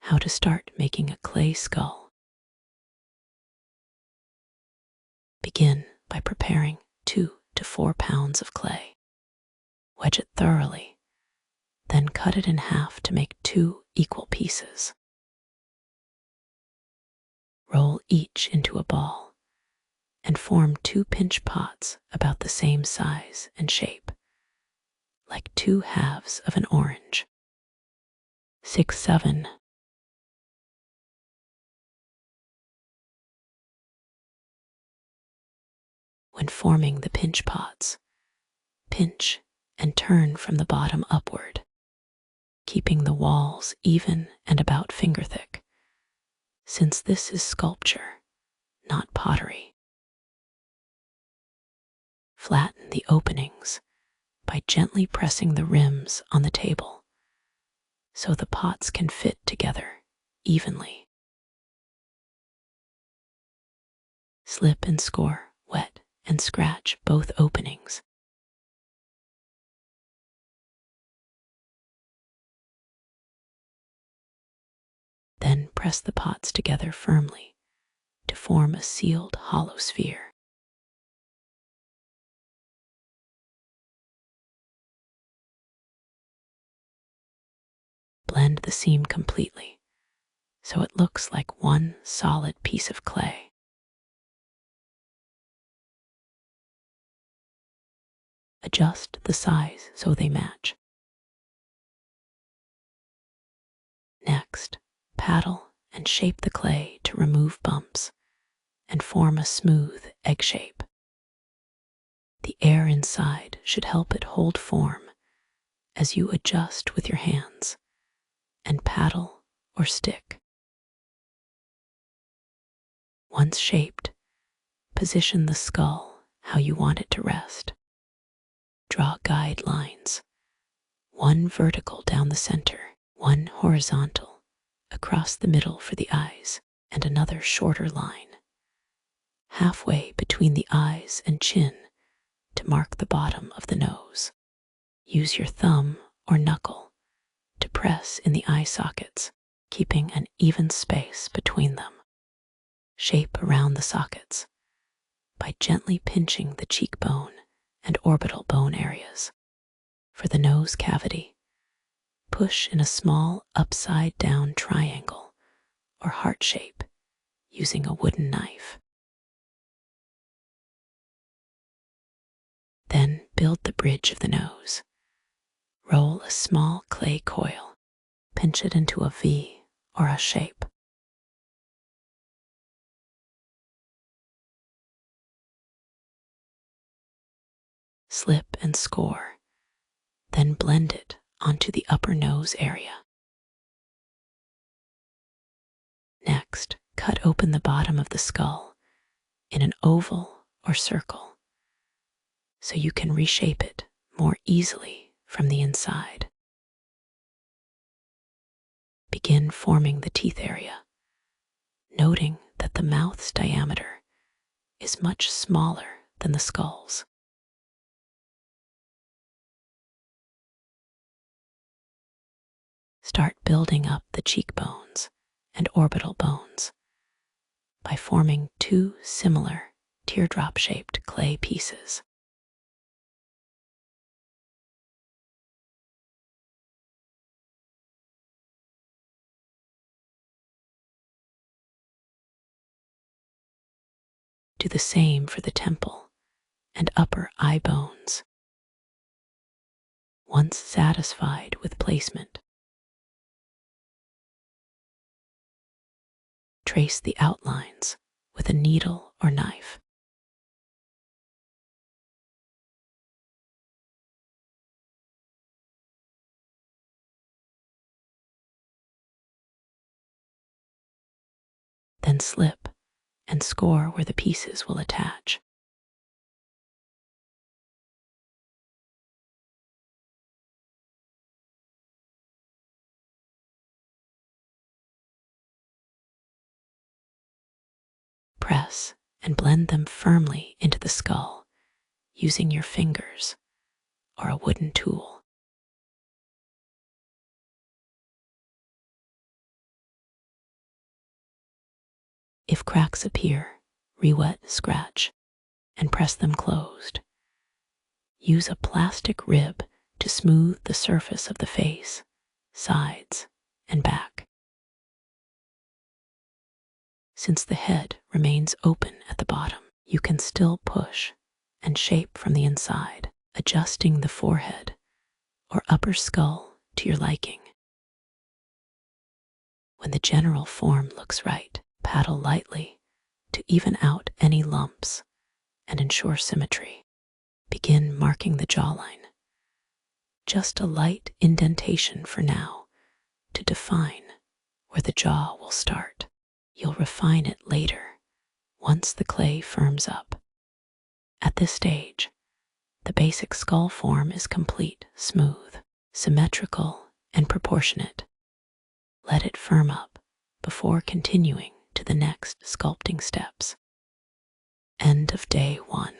how to start making a clay skull. Begin by preparing 2 to 4 pounds of clay. Wedge it thoroughly, then cut it in half to make 2 equal pieces. Roll each into a ball and form 2 pinch pots about the same size and shape, like 2 halves of an orange. 6-7. When forming the pinch pots, pinch and turn from the bottom upward, keeping the walls even and about finger thick, since this is sculpture, not pottery. Flatten the openings by gently pressing the rims on the table so the pots can fit together evenly. Slip and score, wet and scratch both openings. Then press the pots together firmly to form a sealed hollow sphere. Blend the seam completely so it looks like one solid piece of clay. Adjust the size so they match. Next, paddle and shape the clay to remove bumps and form a smooth egg shape. The air inside should help it hold form as you adjust with your hands and paddle or stick. Once shaped, position the skull how you want it to rest. Draw guide lines, one vertical down the center, one horizontal across the middle for the eyes, and another shorter line halfway between the eyes and chin to mark the bottom of the nose. Use your thumb or knuckle to press in the eye sockets, keeping an even space between them. Shape around the sockets by gently pinching the cheekbone and orbital bone areas. For the nose cavity, push in a small upside-down triangle or heart shape using a wooden knife. Then build the bridge of the nose. Roll a small clay coil, pinch it into a V or a shape. Slip and score, then blend it onto the upper nose area. Next, cut open the bottom of the skull in an oval or circle so you can reshape it more easily from the inside. Begin forming the teeth area, noting that the mouth's diameter is much smaller than the skull's. Start building up the cheekbones and orbital bones by forming 2 similar teardrop-shaped clay pieces. Do the same for the temple and upper eye bones. Once satisfied with placement, trace the outlines with a needle or knife. Then slip and score where the pieces will attach. Press and blend them firmly into the skull using your fingers or a wooden tool. If cracks appear, re-wet, scratch, and press them closed. Use a plastic rib to smooth the surface of the face, sides, and back. Since the head remains open at the bottom, you can still push and shape from the inside, adjusting the forehead or upper skull to your liking. When the general form looks right, paddle lightly to even out any lumps and ensure symmetry. Begin marking the jawline. Just a light indentation for now to define where the jaw will start. You'll refine it later once the clay firms up. At this stage, the basic skull form is complete, smooth, symmetrical, and proportionate. Let it firm up before continuing to the next sculpting steps. End of day 1.